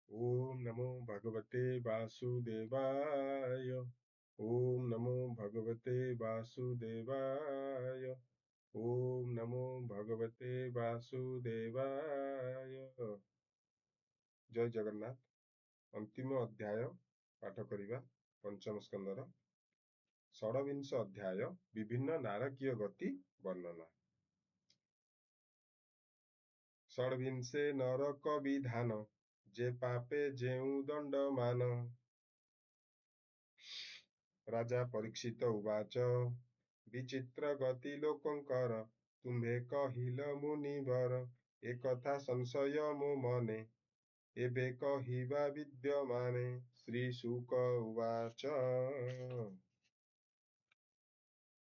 ओम नमो भगवते वासुदेवाय। ओम नमो भगवते वासुदेवाय। ओम नमो भगवते वासुदेवाय। जय जगन्नाथ। अंतिम अध्याय पाठ करिबा पंचम स्कंदर षडविंश अध्याय विभिन्न नारकीय गति वर्णना। षड्विंशे नरक विधान जे पापे जेउ दण्डमान। राजा परीक्षित उवाच विचित्र गति लोकंकर तुम्भे कहिल मुनिवर एकथा संशय मो मने एबे कहिबा विद्यमाने। श्रीशुक उवाच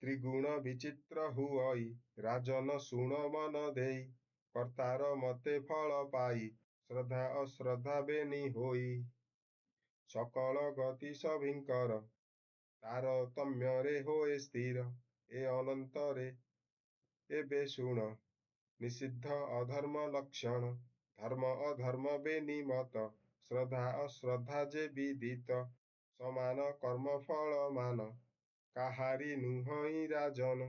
त्रिगुण विचित्र हुई राजन सुण मन देई कर्तार मते फल पाई श्रद्धा अश्रद्धा बेनी होई। सकल गति सभिंकर तारतम्ୟରେ होए स्थिर ए अनंतरे एबे शुण निषिद्ध अधर्म लक्षण धर्म अधर्म बेनिमत श्रद्धा अश्रद्धा जे विदित समान कर्म फल मान काहारी नुहई राजन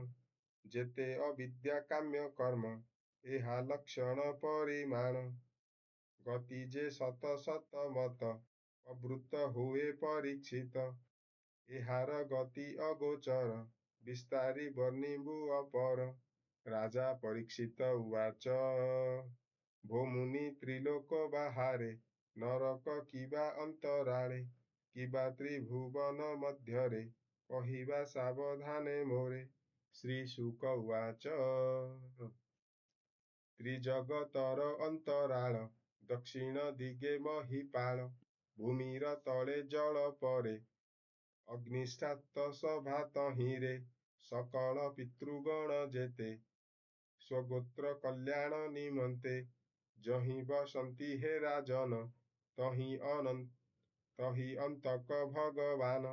जेते अविद्या काम्य कर्म एहा लक्षण परिमाण। गति जे सत सत मत अवृत हुए परीक्षित एहार गति अगोचर विस्तारी वर्णिबु अपर। राजा परीक्षित उवाच भो मुनि त्रिलोक बाहारे नरक किबा अंतराळे किबा त्रिभुवन मध्यरे कहिबा सावधाने मोरे। श्रीशुक उवाच त्रिजगतर अंतराळ दक्षिण दिगे महिपाळ भूमिर तळे जल परे अग्निष्ठात सभा तहिरे सकल पितृगण जेते स्वगोत्र कल्याण निमंते जहि बसंती हे राजन तहि अंतक भगवान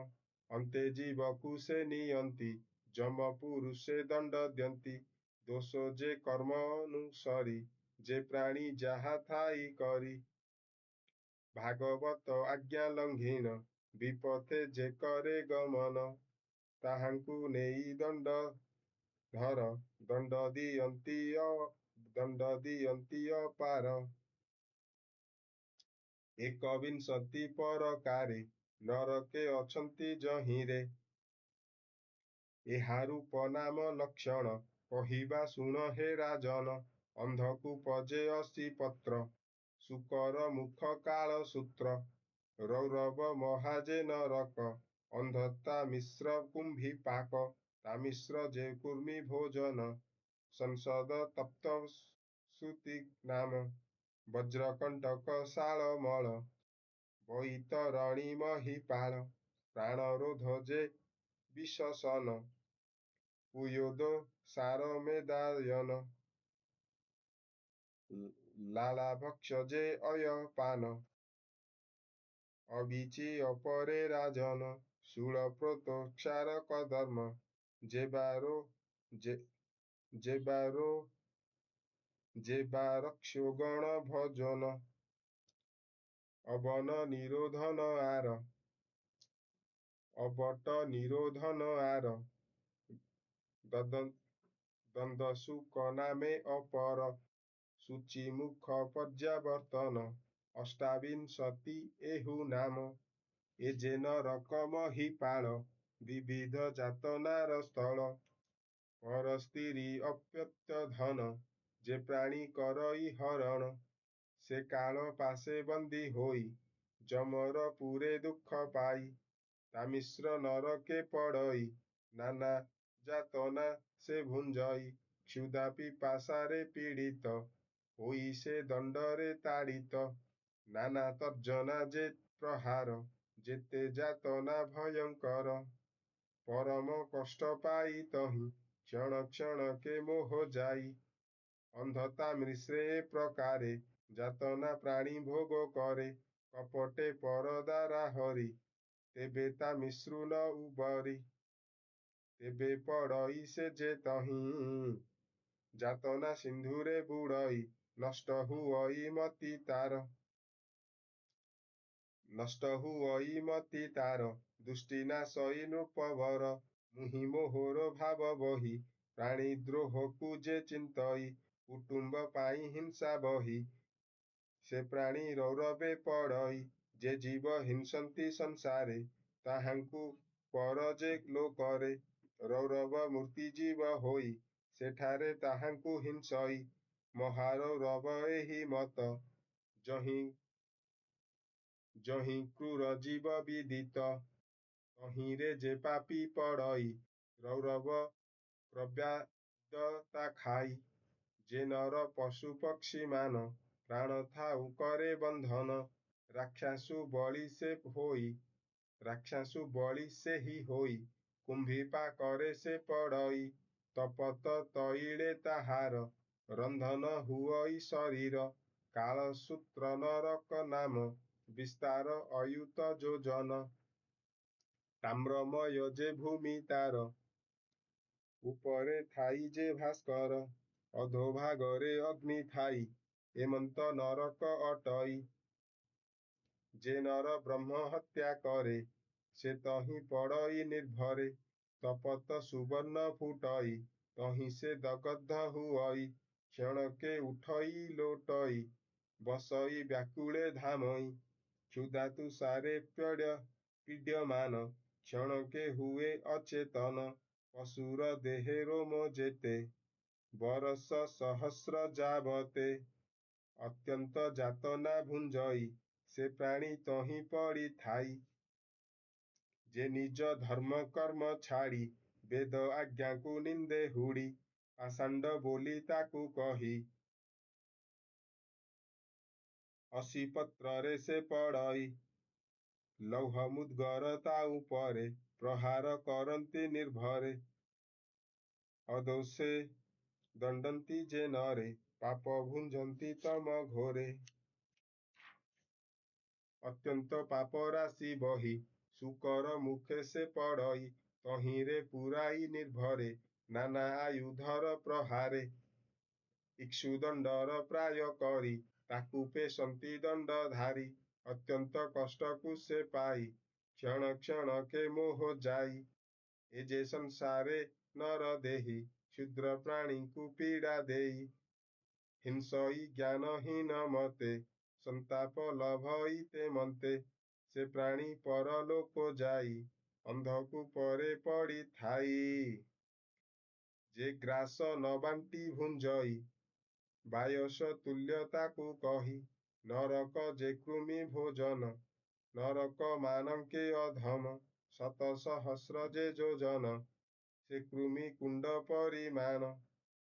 अंते जीवकु से नियंती जम पुरुषे दंड द्यंती दोष जे कर्म अनुसरी जे प्राणी जाहा थाई करी भागवत आज्ञा लंघिन विपथे जे करे गमन ताहांकु नेई दंड धर दंड दियंती अपार। एकविंशति परकारे नरके अछंती जहिरे एहारूप नाम लक्षण कहिबा सुन हे राजन अंधकु पजे 80 पत्र सुकर मुख काल सूत्र रौरव महाजे नरक अंधता मिश्र कुंभी पाक तामिश्र जे कुर्मी भोजन संसद तप्त सुति नाम वज्रकंटक शाल मल बैतरणी महिपाल प्राणरोध जे विशसन पुयोद सार मेदायन लालाभक्ष जे अयपान अविची अपरे राजन शूल प्रोतोक्षार कधर्म जे बारक्षोगण भजन अवन निरोधन आर अबट निरोधन आर दंदसुक नामे अपर सूची मुख पर्यावर्तन अष्टाविंशति एहु नाम ए जे नरक महिपाल विविध जातनार स्थल पर स्त्री अप्यत्य धन जे प्राणी करई हरण से काल पासे बंदी होई जमर पूरे दुख पाई तामिश्र नरके पड़ई नाना जातना से भुंजई क्षुधा पिपासारे पीड़ित होई से दंडरे ताड़ित नाना तर्जना जे प्रहार जेते जातना भयंकर परम कष्ट पाई तहि क्षण क्षण के मोह जाई अंधता मिश्रे प्रकारे जातना प्राणी भोग करे कपटे पर दारा हरि तेबे ता मिश्रु न उबरी तेबे पड़ई से जे तहि जातना सिंधुरे बुड़ई नष्ट हुई मति तार। ନଷ୍ଟ ହୁଅଇ ମତି ତାର, ଦୃଷ୍ଟି ନାଶଇ ନୃପବର। ମୁହିଁ ମୋହର ଭାବ ବହି, ପ୍ରାଣୀ ଦ୍ରୋହକୁ ଯେ ଚିନ୍ତଇ। କୁଟୁମ୍ବ ପାଇଁ ହିଂସା ବହି, ସେ ପ୍ରାଣୀ ରୌରବେ ପଡ଼ଇ। ଯେ ଜୀବ ହିଂସନ୍ତି ସଂସାରେ, ତାହାଙ୍କୁ ପର ଯେ ଲୋକରେ। ରୌରବ ମୂର୍ତ୍ତି ଜୀବ ହୋଇ, ସେଠାରେ ତାହାଙ୍କୁ ହିଂସଇ। ମହାରୌରବ ଏହି ମତ, ଯହିଁ କ୍ରୂର ଜୀବ ବିଦିତ। ତହିଁରେ ଯେ ପାପୀ ପଡ଼ଇ, ରୌରବ ପ୍ରବ୍ୟାଦ ତା ଖାଇ। ଯେ ନର ପଶୁ ପକ୍ଷୀ ମାନ, ପ୍ରାଣ ଥାଉ କରେ ବନ୍ଧନ। ରାକ୍ଷାସୁ ବଳି ସେହି ହୋଇ, କୁମ୍ଭୀ ପାକରେ ସେ ପଡ଼ଇ। ତପତ ତଇଳେ ତାହାର, ରନ୍ଧନ ହୁଅଇ ଶରୀର। କାଳସୂତ୍ର ନରକ ନାମ, ବିସ୍ତାର ଅୟୁତ ଯୋଜନ। ତାମ୍ରମୟ ଯେ ଭୂମି ତାର, ଉପରେ ଥାଇ ଯେ ଭାସ୍କର। ଅଧୋଭାଗରେ ଅଗ୍ନି ଥାଇ, ଏମନ୍ତ ନରକ ଅଟଇ। ଯେ ନର ବ୍ରହ୍ମ ହତ୍ୟା କରେ, ସେ ତହିଁ ପଡ଼ଇ ନିର୍ଭରେ। ତପତ ସୁବର୍ଣ୍ଣ ଫୁଟଇ, ତହିଁ ସେ ଦଗଧ ହୁଅଇ। କ୍ଷଣକେ ଉଠଇ ଲୋଟଇ, ବସଇ ବ୍ୟାକୁଳେ ଧାମଇ। କ୍ଷୁଧାତୁଷାରେ ପୀଡ୍ୟମାନ, କ୍ଷଣକେ ହୁଏ ଅଚେତନ। ପଶୁର ଦେହେ ରୋମ ଯେତେ, ବରଷ ସହସ୍ର ଯାବତେ। ଅତ୍ୟନ୍ତ ଯାତନା ଭୁଞ୍ଜଇ, ସେ ପ୍ରାଣୀ ତହିଁ ପଡ଼ିଥାଇ। ଯେ ନିଜ ଧର୍ମ କର୍ମ ଛାଡ଼ି, ବେଦ ଆଜ୍ଞାକୁ ନିନ୍ଦେ ହୁଡ଼ି। ପାଷାଣ୍ଡ ବୋଲି ତାକୁ କହି, ଅସିପତ୍ରରେ ସେ ପଡ଼ଇ। ଲୌହ ମୁଦ୍ଗର ତା ଉପରେ, ପ୍ରହାର କରନ୍ତି ନିର୍ଭରେ। ଅଦୋଷେ ଦଣ୍ଡନ୍ତି ଯେ ନରେ, ପାପ ଭୁଞ୍ଜନ୍ତି ତମ ଘୋରେ। ଅତ୍ୟନ୍ତ ପାପ ରାଶି ବହି, ଶୂକର ମୁଖେ ସେ ପଡ଼ଇ। ତହିଁରେ ପୁରାଇ ନିର୍ଭରେ, ନାନା ଆୟୁଧର ପ୍ରହାରେ। ଇକ୍ଷୁଦଣ୍ଡର ପ୍ରାୟ କରି, ତାକୁ ପେଶନ୍ତି ଦଣ୍ଡଧାରୀ। ଅତ୍ୟନ୍ତ କଷ୍ଟକୁ ସେ ପାଇ, କ୍ଷଣ କ୍ଷଣକେ ମୋହ ଯାଇ। ଏ ଯେ ସଂସାରେ ନର ଦେହି, କ୍ଷୁଦ୍ର ପ୍ରାଣୀଙ୍କୁ ପୀଡ଼ା ଦେଇ। ହିଂସଇ ଜ୍ଞାନହୀନ ମତେ, ସନ୍ତାପ ଲଭଇ ତେମନ୍ତେ। ସେ ପ୍ରାଣୀ ପରଲୋକ ଯାଇ, ଅନ୍ଧକୂପରେ ପଡ଼ିଥାଇ। ଯେ ଗ୍ରାସ ନ ବାଣ୍ଟି ଭୁଞ୍ଜଇ, ବାୟସ ତୁଲ୍ୟ ତାକୁ କହି। ନରକ ଯେ କୃମି ଭୋଜନ, ନରକ ମାନଙ୍କେ ଅଧମ। ଶତ ସହସ୍ର ଯେ ଯୋଜନ, ସେ କୃମି କୁଣ୍ଡ ପରିମାଣ।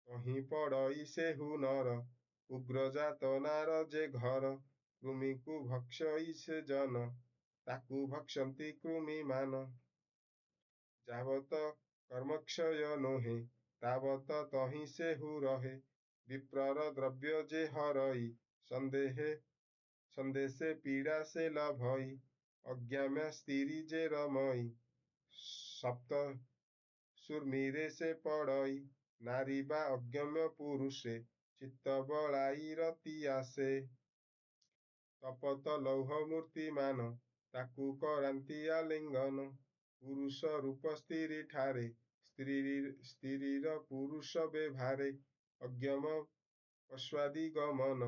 ତହିଁ ପଡ଼ଇ ସେହୁ ନର, ଉଗ୍ର ଯାତନାର ଯେ ଘର। କୃମିକୁ ଭକ୍ଷଇ ସେ ଜନ, ତାକୁ ଭକ୍ଷନ୍ତି କୃମିମାନ। ଯାବତ କର୍ମକ୍ଷୟ ନୋହେ, ତାବତ ତହିଁ ସେହୁ ରହେ। ବିପ୍ରର ଦ୍ରବ୍ୟ ଯେ ହରଇ, ସନ୍ଦେଶେ ପୀଡ଼ା ସେ ଲଭଇ। ଅଜ୍ଞାମା ସ୍ତ୍ରୀ ଯେ ରମଇ, ସପ୍ତ ଶୂର୍ମୀରେ ସେ ପଡ଼ଇ। ନାରୀ ବା ଅଗମ୍ୟ ପୁରୁଷେ, ଚିତ୍ତ ବଳାଇ ରତି ଆସେ। ତପତ ଲୌହ ମୂର୍ତ୍ତିମାନ, ତାକୁ କରାନ୍ତି ଆଲିଙ୍ଗନ। ପୁରୁଷ ରୂପ ସ୍ତ୍ରୀ ଠାରେ, ସ୍ତ୍ରୀର ପୁରୁଷ ବେଭାରେ। ଅଜ୍ଞମ ଅଶ୍ୱାଦି ଗମନ,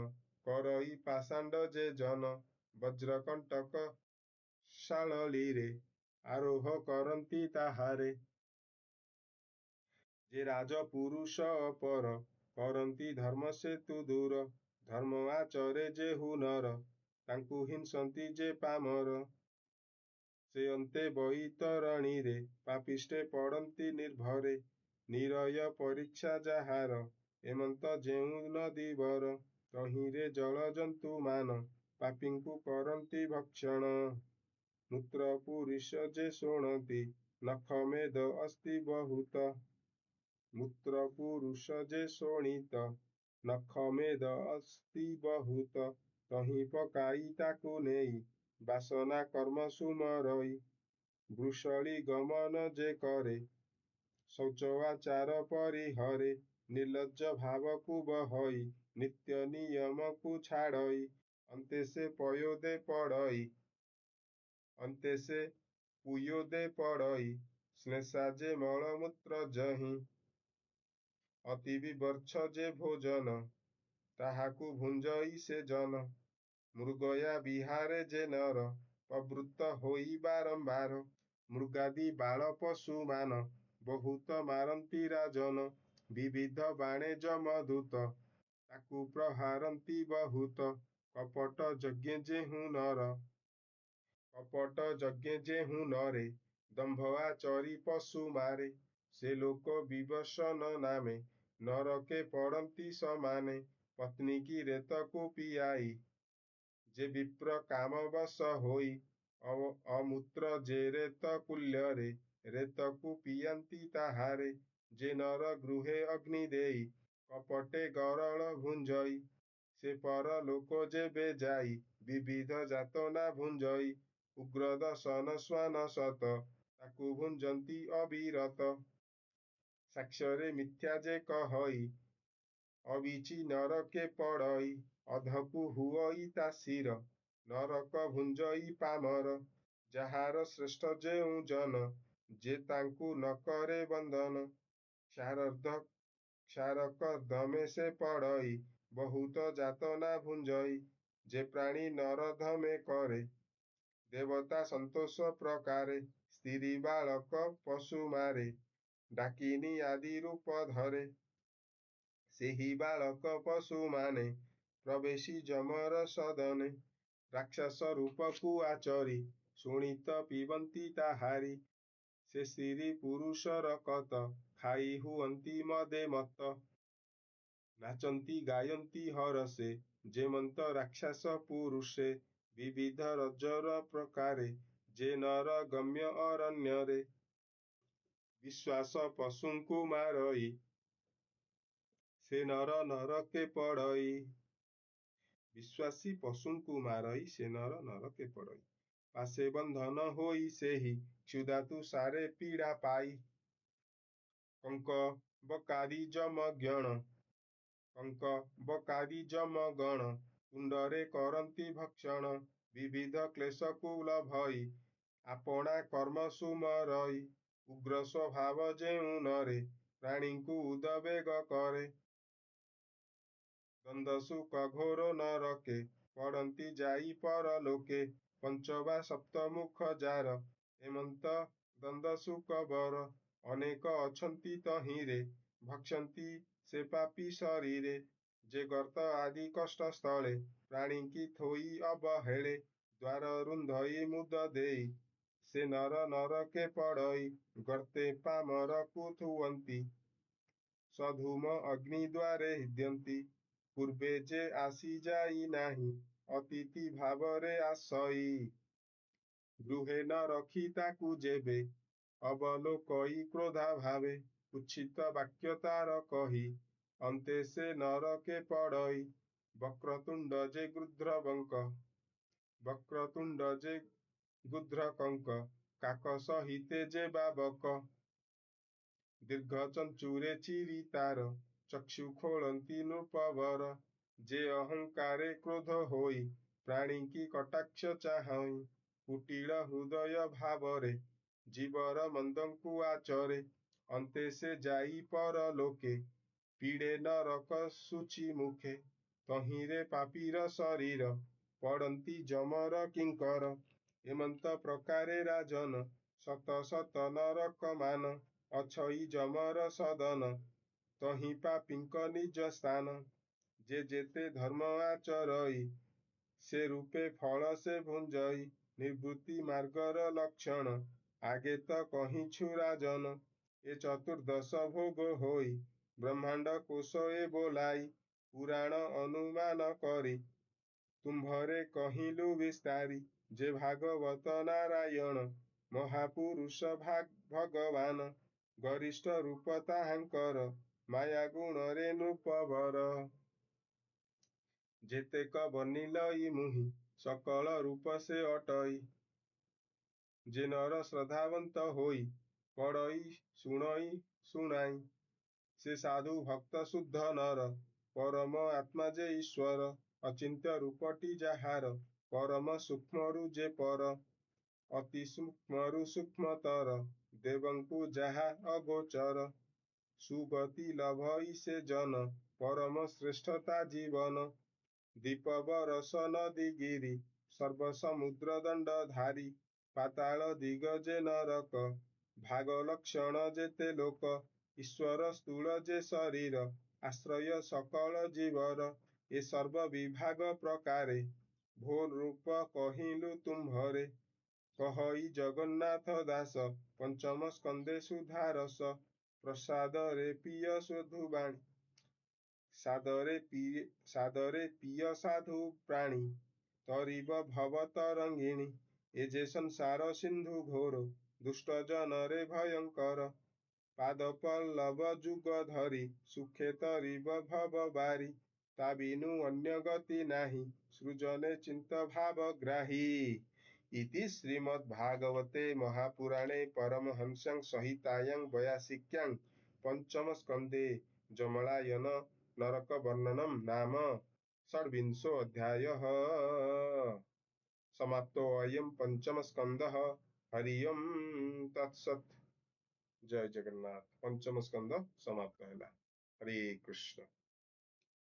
କରଇ ପାଷାଣ୍ଡ ଯେ ଜନ। ବଜ୍ରକଣ୍ଟକ ସାଳଳୀରେ, ଆରୋହ କରନ୍ତି ତାହାରେ। ଯେ ରାଜପୁରୁଷ ଅପର, କରନ୍ତି ଧର୍ମ ସେତୁ ଦୂର। ଧର୍ମ ଆଚରେ ଯେହୁ ନର, ତାଙ୍କୁ ହିଂସନ୍ତି ଯେ ପାମର। ସେ ଅନ୍ତେ ବୈତରଣୀରେ, ପାପିଷ୍ଠେ ପଡ଼ନ୍ତି ନିର୍ଭରେ। ନିରୟ ପରୀକ୍ଷା ଯାହାର, ଏମନ୍ତ ଯେଉଁ ନଦୀବର। ତହିଁରେ ଜଳଜନ୍ତୁମାନ, ପାପୀଙ୍କୁ କରନ୍ତି ଭକ୍ଷଣ। ମୂତ୍ର ପୁରୁଷ ଯେ ଶୋଣନ୍ତି, ନଖ ମେଦ ଅସ୍ଥି ବହୁତ। ମୂତ୍ର ପୁରୁଷ ଯେ ଶୋଣିତ, ନଖ ମେଦ ଅସ୍ଥି ବହୁତ। ତହିଁ ପକାଇ ତାକୁ ନେଇ, ବାସନା କର୍ମ ସୁମରଇ। ବୃଷଳି ଗମନ ଯେ କରେ, ଶୌଚ ଆଚାର ପରିହରେ। ନିର୍ଲଜ୍ଜ ଭାବକୁ ବହଇ, ନିତ୍ୟ ନିୟମକୁ ଛାଡ଼ଇ। ଅନ୍ତେ ସେ ପୟୋଦେ ପଡ଼ଇ। ଅନ୍ତେ ସେ ପୁୟୋ ଦେ ପଡ଼ଇ ଶ୍ଲେଷା ଯେ ମଳମୂତ୍ର ଯହିଁ ଅତି ବିବର୍ଚ୍ଛ ଯେ ଭୋଜନ ତାହାକୁ ଭୁଞ୍ଜଇ ସେ ଜନ ମୃଗୟା ବିହାରେ ଯେ ନର ପ୍ରବୃତ୍ତ ହୋଇ ବାରମ୍ବାର ମୃଗାଦି ବାଳ ପଶୁମାନ ବହୁତ ମାରନ୍ତି ରାଜନ ବିବିଧ ବାଣେ ଯମଦୂତ ତାକୁ ପ୍ରହାରନ୍ତି ବହୁତ କପଟ ଯଜ୍ଞେ ଯେହୁ ନର କପଟ ଯଜ୍ଞେ ଯେହୁ ନରେ ଦମ୍ଭ ଆଚରି ପଶୁ ମାରେ ସେ ଲୋକ ବିବଶନ ନାମେ ନରକେ ପଡ଼ନ୍ତି ସମାନେ ପତ୍ନୀ କି ରେତକୁ ପିଆଇ ଯେ ବିପ୍ର କାମବଶ ହୋଇ ଅମୂତ୍ର ଯେ ରେତ କୁଲ୍ୟରେ ରେତକୁ ପିଆନ୍ତି ତାହାରେ ଯେ ନର ଗୃହେ ଅଗ୍ନି ଦେଇ କପଟେ ଗରଳ ଭୁଞ୍ଜଇ ସେ ପର ଲୋକ ଯେବେ ଯାଇ ବିବିଧ ଯାତନା ଭୁଞ୍ଜଇ ଉଗ୍ର ଦଶନ ଶ୍ୱାନ ସତ ତାକୁ ଭୁଞ୍ଜନ୍ତି ଅବିରତ ସାକ୍ଷ୍ୟରେ ମିଥ୍ୟା ଯେ କହଇ ଅବିଚି ନରକେ ପଡ଼ଇ ଅଧକୁ ହୁଅଇ ତା ଶିର ନରକ ଭୁଞ୍ଜଇ ପାମର ଯାହାର ଶ୍ରେଷ୍ଠ ଯେଉଁ ଜନ ଯେ ତାଙ୍କୁ ନ କରେ ବନ୍ଦନ କ୍ଷାରକର୍ଦ୍ଦମେ ସେ ପଡ଼ଇ ବହୁତ ଯାତନା ଭୁଞ୍ଜଇ ଯେ ପ୍ରାଣୀ ନରଧମେ କରେ ଦେବତା ସନ୍ତୋଷ ପ୍ରକାରେ ସ୍ତ୍ରୀ ବାଳକ ପଶୁ ମାରେ ଡାକିନୀ ଆଦି ରୂପ ଧରେ ସେହି ବାଳକ ପଶୁମାନେ ପ୍ରବେଶୀ ଯମର ସଦନେ ରାକ୍ଷସ ରୂପକୁ ଆଚରି ଶୁଣିତ ପିବନ୍ତି ତାହାରି ସେ ସ୍ତ୍ରୀ ପୁରୁଷର କତ ଖାଇ ହୁଅନ୍ତି ମଦେ ମତ ନାଚନ୍ତି ଗାୟନ୍ତି ହରସେ ଯେମନ୍ତ ରାକ୍ଷସ ପୁରୁଷେ ବିବିଧ ରଜର ପ୍ରକାରେ ଯେ ନର ଗମ୍ୟ ଅରଣ୍ୟରେ ବିଶ୍ୱାସ ପଶୁଙ୍କୁ ମାରଇ ସେ ନର ନରକେ ପଡ଼ଇ ବିଶ୍ୱାସୀ ପଶୁଙ୍କୁ ମାରଇ ସେ ନର ନରକେ ପଡ଼ଇ ପାଶେ ବନ୍ଧନ ହୋଇ ସେହି କ୍ଷୁଧାତୁ ସାରେ ପୀଡ଼ା ପାଇ କଙ୍କ ବକାଦି ଯମ ଗଣ କୁଣ୍ଡରେ କରନ୍ତି ଭକ୍ଷଣ ବିବିଧ କ୍ଲେଶକୁ ଲଭଇ ଆପଣା କର୍ମ ସୁମରଇ ଉଗ୍ର ସ୍ୱଭାବ ଯେଉଁ ନରେ ପ୍ରାଣୀଙ୍କୁ ଉଦବେଗ କରେ ଦ୍ୱନ୍ଦ୍ୱସୁଖ ଘୋର ନରକେ ପଡ଼ନ୍ତି ଯାଇ ପରଲୋକେ ପଞ୍ଚ ବା ସପ୍ତମୁଖ ଯାର ଏମନ୍ତ ଦ୍ୱନ୍ଦ୍ୱସୁଖ ବର ଅନେକ ଅଛନ୍ତି ତହିଁରେ ଭକ୍ଷନ୍ତି ସେ ପାପୀ ଶରୀରେ ଯେ ଗର୍ତ୍ତ ଆଦି କଷ୍ଟ ସ୍ଥଳେ ପ୍ରାଣୀଙ୍କି ଥୋଇ ଅବହେଳେ ଦ୍ୱାର ରୁନ୍ଧଇ ମୁଦ ଦେଇ ସେ ନର ନରକେ ପଡ଼ଇ ଗର୍ତ୍ତେ ପାମରକୁ ଥୁଅନ୍ତି ସଧୂମ ଅଗ୍ନି ଦ୍ୱାରେ ଦିଅନ୍ତି ପୂର୍ବେ ଯେ ଆସି ଯାଇ ନାହିଁ ଅତିଥି ଭାବରେ ଆସଇ ଗୃହେ ନ ରଖି ତାକୁ ଯେବେ ଅବଲୋକଇ କ୍ରୋଧା ଭାବେ କୁତ୍ସିତ ବାକ୍ୟ ତାର କହି ଅନ୍ତେ ସେ ନରକେ ପଡ଼ଇ ବକ୍ରତୁଣ୍ଡ ଯେ ଗୁଧ୍ର କଙ୍କ କାକ ସହିତେ ଯେ ବାବକ ଦୀର୍ଘ ଚଞ୍ଚୁରେ ଚିରି ତାର ଚକ୍ଷୁ ଖୋଳନ୍ତି ନୃପବର ଯେ ଅହଙ୍କାରେ କ୍ରୋଧ ହୋଇ ପ୍ରାଣୀଙ୍କି କଟାକ୍ଷ ଚାହଁ କୁଟିଳ ହୃଦୟ ଭାବରେ ଜୀବର ମନ୍ଦଙ୍କୁ ଆଚରେ ଅନ୍ତେ ସେ ଯାଇ ପରଲୋକେ ପୀଡ଼େ ନରକ ଶୁଚି ମୁଖେ ତହିଁରେ ପାପୀର ଶରୀର ପଡ଼ନ୍ତି ଯମର କିଙ୍କର ଏମନ୍ତ ପ୍ରକାରେ ରାଜନ ଶତ ଶତ ନରକ ମାନ ଅଛଇ ଯମର ସଦନ ତହିଁ ପାପୀଙ୍କ ନିଜ ସ୍ଥାନ ଯେ ଯେତେ ଧର୍ମ ଆଚରଇ ସେ ରୂପେ ଫଳ ସେ ଭୁଞ୍ଜଇ ନିବୃତ୍ତି ମାର୍ଗର ଲକ୍ଷଣ ଆଗେ ତ କହିଛୁ ରାଜନ ଏ ଚତୁର୍ଦ୍ଦଶ ଭୋଗ ହୋଇ ବ୍ରହ୍ମାଣ୍ଡ କୋଶ ଏ ବୋଲାଇ ପୁରାଣ ଅନୁମାନ କରି ତୁମ୍ଭରେ କହିଲୁ ବିସ୍ତାରି ଯେ ଭାଗବତ ନାରାୟଣ ମହାପୁରୁଷ ଭଗବାନ ଗରିଷ୍ଠ ରୂପ ତାହାଙ୍କର ମାୟା ଗୁଣରେ ନୃପବର ଯେତେକ ବନିଲଇ ମୁହିଁ ସକଳ ରୂପ ସେ ଅଟଇ ଯେ ନର ଶ୍ରଦ୍ଧାବନ୍ତ ହୋଇ ପଡ଼ଇ ଶୁଣାଇ ସେ ସାଧୁ ଭକ୍ତ ଶୁଦ୍ଧ ନର ପରମ ଆତ୍ମା ଯେ ଈଶ୍ୱର ଅଚିନ୍ତ୍ୟ ରୂପଟି ଯାହାର ପରମ ସୂକ୍ଷ୍ମରୁ ଯେ ପର ଅତି ସୂକ୍ଷ୍ମରୁ ସୂକ୍ଷ୍ମତର ଦେବଙ୍କୁ ଯାହା ଅଗୋଚର। ସୁଗତି ଲଭଇ ସେ ଜନ ପରମ ଶ୍ରେଷ୍ଠତା ଜୀବନ। ଦୀପ ବରସ ନଦୀ ଗିରି ସର୍ବ ସମୁଦ୍ର ଦଣ୍ଡଧାରୀ। ପାତାଳ ଦିଗ ଯେ ନରକ ଭାଗ ଲକ୍ଷଣ ଯେତେ ଲୋକ। ଈଶ୍ୱର ସ୍ଥୂଳ ଯେ ଶରୀର ଆଶ୍ରୟ ସକଳ ଜୀବର। ଏ ସର୍ବ ବିଭାଗ ପ୍ରକାରେ ଭୋର ରୂପ କହିଲୁ ତୁମ୍ଭରେ। କହଇ ଜଗନ୍ନାଥ ଦାସ ପଞ୍ଚମ ସ୍କନ୍ଧେ ସୁଧାରସ। ପ୍ରସାଦରେ ପିୟ ସାଧୁବାଣୀ ସାଦରେ ପିୟ ସାଧୁ ପ୍ରାଣୀ। ତରିବ ଭବ ତରଙ୍ଗିଣୀ ଏ ଯେ ସଂସାର ସିନ୍ଧୁ ଘୋର ଦୁଷ୍ଟ ଜନରେ ଭୟଙ୍କର। ପାଦ ପଲ୍ଲବ ଯୁଗ ଧରି ସୁଖେ ତରିବ ଭବ ବାରି। ତା ବିନୁ ଅନ୍ୟ ଗତି ନାହିଁ ସୃଜନେ ଚିନ୍ତ ଭାବଗ୍ରାହୀ। ଇତି ଶ୍ରୀମଦ୍ଭାଗବତେ ମହାପୁରାଣେ ପରମହଂସ୍ୟାଂ ସଂହିତାୟାଂ ବୟାସିକ୍ୟାଂ ପଞ୍ଚମ ସ୍କନ୍ଧେ ଯମଳାୟନ ନରକ ବର୍ଣ୍ଣନମ୍ ନାମ षड्विंशो अध्यायः। समाप्तो अयं पंचम स्कंदः। हरि ओम तत्सत्। जय जगन्नाथ। पंचम स्कंद समाप्त है। हरे कृष्ण।